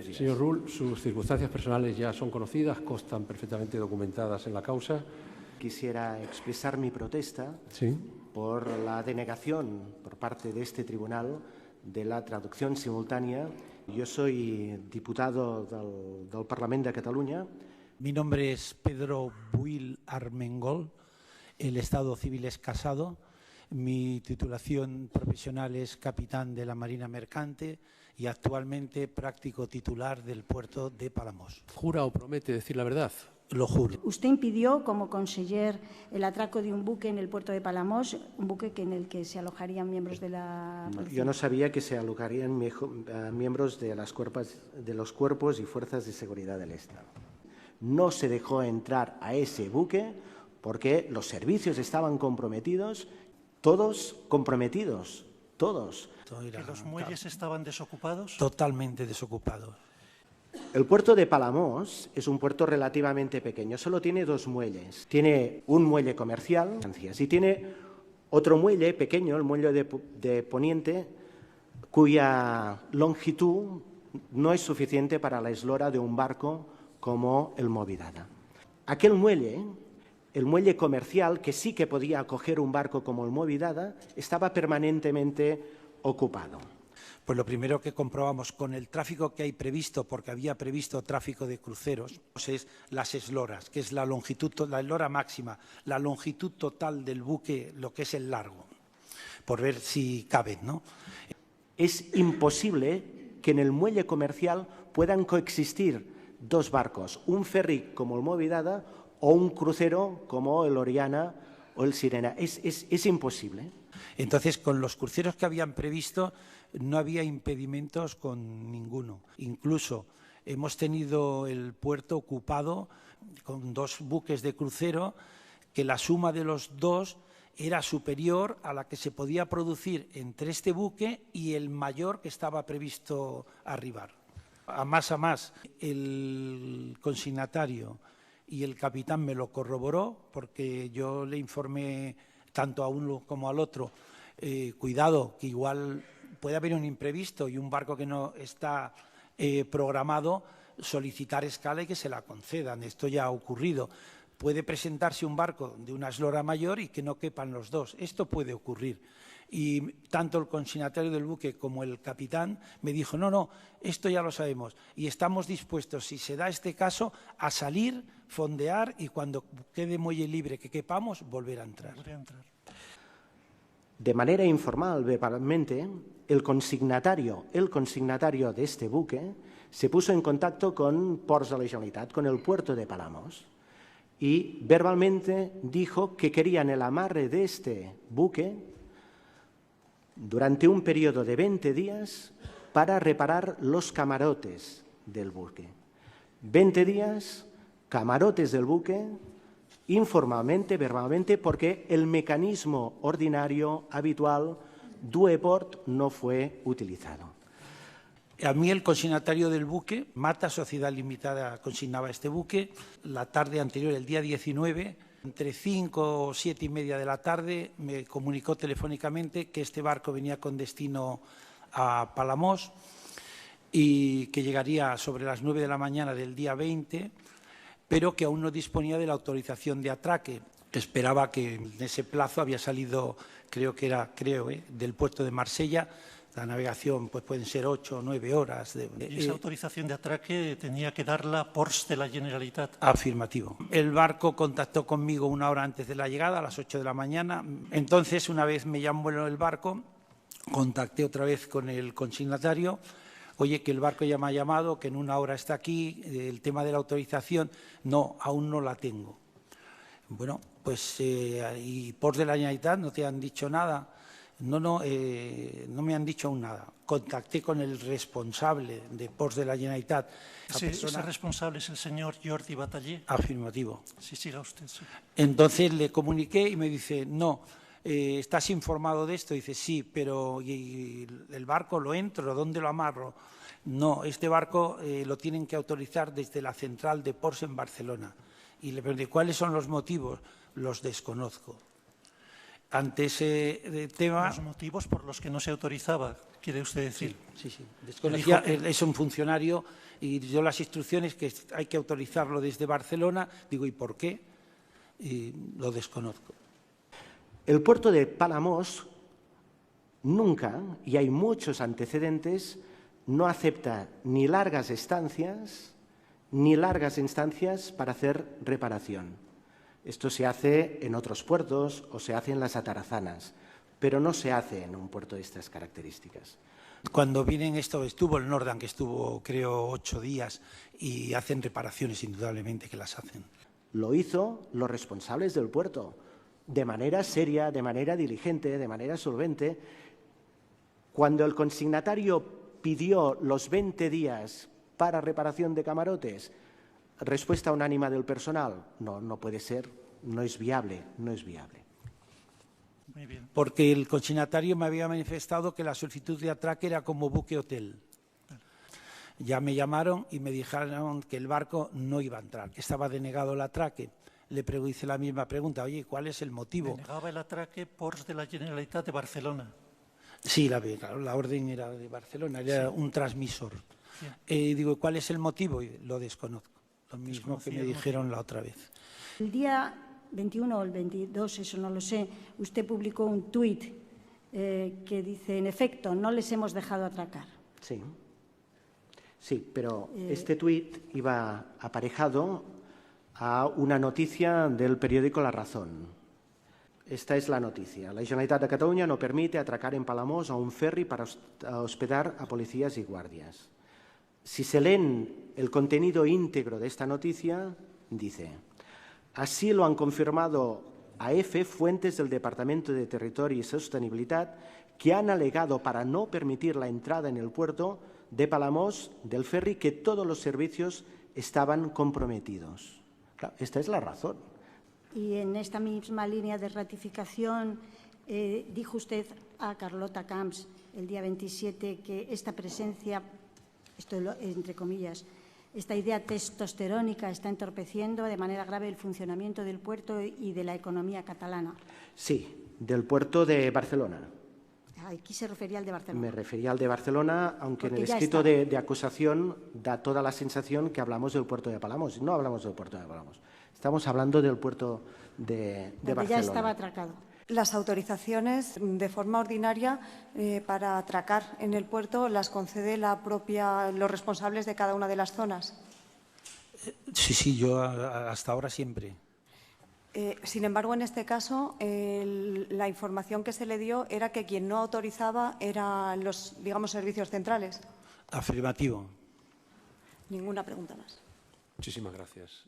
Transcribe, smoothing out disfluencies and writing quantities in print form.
Buenos días. Señor Rull, sus circunstancias personales ya son conocidas, constan perfectamente documentadas en la causa. Quisiera expresar mi protesta por la denegación por parte de este tribunal de la traducción simultánea. Yo soy diputado del Parlamento de Cataluña. Mi nombre es Pedro Buil Armengol, el estado civil es casado, mi titulación profesional es capitán de la Marina Mercante y actualmente práctico titular del puerto de Palamós. ¿Jura o promete decir la verdad? Lo juro. Usted impidió como conseller el atraco de un buque en el puerto de Palamós, un buque en el que se alojarían miembros de la policía. Yo no sabía que se alojarían miembros de los cuerpos y fuerzas de seguridad del Estado. No se dejó entrar a ese buque porque los servicios estaban comprometidos, todos comprometidos, todos. ¿Que los muelles estaban desocupados? Totalmente desocupados. El puerto de Palamós es un puerto relativamente pequeño, solo tiene 2 muelles. Tiene un muelle comercial y tiene otro muelle pequeño, el muelle de Poniente, cuya longitud no es suficiente para la eslora de un barco como el Movidada. Aquel muelle, el muelle comercial, que sí que podía acoger un barco como el Movidada, estaba permanentemente ocupado. Pues lo primero que comprobamos con el tráfico que hay previsto, porque había previsto tráfico de cruceros, es las esloras, que es la longitud, la eslora máxima, la longitud total del buque, lo que es el largo, por ver si caben, ¿no? Es imposible que en el muelle comercial puedan coexistir 2 barcos, un ferry como el Movidada o un crucero como el Oriana o el Sirena. Es imposible. Entonces, con los cruceros que habían previsto, no había impedimentos con ninguno. Incluso hemos tenido el puerto ocupado con 2 buques de crucero, que la suma de los 2 era superior a la que se podía producir entre este buque y el mayor que estaba previsto arribar. A más, el consignatario y el capitán me lo corroboró, porque yo le informé tanto a uno como al otro, cuidado, que igual puede haber un imprevisto y un barco que no está programado, solicitar escala y que se la concedan. Esto ya ha ocurrido. Puede presentarse un barco de una eslora mayor y que no quepan los 2. Esto puede ocurrir. Y tanto el consignatario del buque como el capitán me dijo, no, esto ya lo sabemos y estamos dispuestos, si se da este caso, a salir, fondear y cuando quede muelle libre que quepamos, volver a entrar. De manera informal, verbalmente, el consignatario de este buque se puso en contacto con Ports de la Generalitat, con el puerto de Palamós, y verbalmente dijo que querían el amarre de este buque durante un periodo de 20 días para reparar los camarotes del buque. 20 días, camarotes del buque, informalmente, verbalmente, porque el mecanismo ordinario, habitual, Dueport no fue utilizado. A mí el consignatario del buque, Mata Sociedad Limitada, consignaba este buque. La tarde anterior, el día 19, entre 5 o 7 y media de la tarde, me comunicó telefónicamente que este barco venía con destino a Palamós y que llegaría sobre las 9 de la mañana del día 20, pero que aún no disponía de la autorización de atraque. Esperaba que en ese plazo había salido, creo, del puerto de Marsella. La navegación pues pueden ser 8 o 9 horas. ¿Y esa autorización de atraque tenía que darla Ports de la Generalitat? Afirmativo. El barco contactó conmigo 1 hora antes de la llegada, a las 8 de la mañana. Entonces, una vez me llamó el barco, contacté otra vez con el consignatario. Oye, que el barco ya me ha llamado, que en 1 hora está aquí, el tema de la autorización, no, aún no la tengo. Bueno, pues, ¿y Ports de la Generalitat no te han dicho nada? No me han dicho aún nada. Contacté con el responsable de Ports de la Generalitat. ¿Ese responsable es el señor Jordi Bataller? Afirmativo. Sí, siga usted. Sí. Entonces le comuniqué y me dice, no, ¿estás informado de esto? Dice, sí, pero ¿y el barco lo entro? ¿Dónde lo amarro? No, este barco lo tienen que autorizar desde la central de Ports en Barcelona. Y le pregunté, ¿cuáles son los motivos? Los desconozco. Ante ese tema... Los motivos por los que no se autorizaba, quiere usted decir. Sí. Desconocía, es un funcionario y dio las instrucciones que hay que autorizarlo desde Barcelona. Digo, ¿y por qué? Y lo desconozco. El puerto de Palamós nunca, y hay muchos antecedentes, no acepta ni largas estancias para hacer reparación. Esto se hace en otros puertos o se hace en las atarazanas, pero no se hace en un puerto de estas características. Cuando vienen estuvo el Nordan, que estuvo creo 8 días, y hacen reparaciones, indudablemente que las hacen. Lo hizo los responsables del puerto, de manera seria, de manera diligente, de manera solvente. Cuando el consignatario pidió los 20 días para reparación de camarotes, respuesta unánime del personal: no puede ser, no es viable. Muy bien. Porque el consignatario me había manifestado que la solicitud de atraque era como buque hotel. Ya me llamaron y me dijeron que el barco no iba a entrar, que estaba denegado el atraque. Le hice la misma pregunta: oye, ¿cuál es el motivo? Denegaba el atraque Ports de la Generalitat de Barcelona. Sí, la orden era de Barcelona, era un transmisor. Digo, ¿cuál es el motivo? Y lo desconozco. Lo mismo que me dijeron la otra vez. El día 21 o el 22, eso no lo sé, usted publicó un tuit que dice, en efecto, no les hemos dejado atracar. Sí, pero este tuit iba aparejado a una noticia del periódico La Razón. Esta es la noticia. La Generalitat de Cataluña no permite atracar en Palamós a un ferry para hospedar a policías y guardias. Si se leen el contenido íntegro de esta noticia, dice: así lo han confirmado a EFE fuentes del Departamento de Territorio y Sostenibilidad que han alegado para no permitir la entrada en el puerto de Palamós del ferry que todos los servicios estaban comprometidos. Claro, esta es la razón. Y en esta misma línea de ratificación dijo usted a Carlota Camps el día 27 que esta presencia, esto entre comillas, esta idea testosterónica está entorpeciendo de manera grave el funcionamiento del puerto y de la economía catalana. Sí, del puerto de Barcelona. Aquí se refería al de Barcelona. Me refería al de Barcelona, aunque Porque en el escrito de acusación da toda la sensación que hablamos del puerto de Palamós. No hablamos del puerto de Palamós. Estamos hablando del puerto de Barcelona. Ya estaba atracado. Las autorizaciones de forma ordinaria para atracar en el puerto las concede los responsables de cada una de las zonas. Sí, yo hasta ahora siempre. Sin embargo, en este caso, la información que se le dio era que quien no autorizaba eran los, servicios centrales. Afirmativo. Ninguna pregunta más. Muchísimas gracias.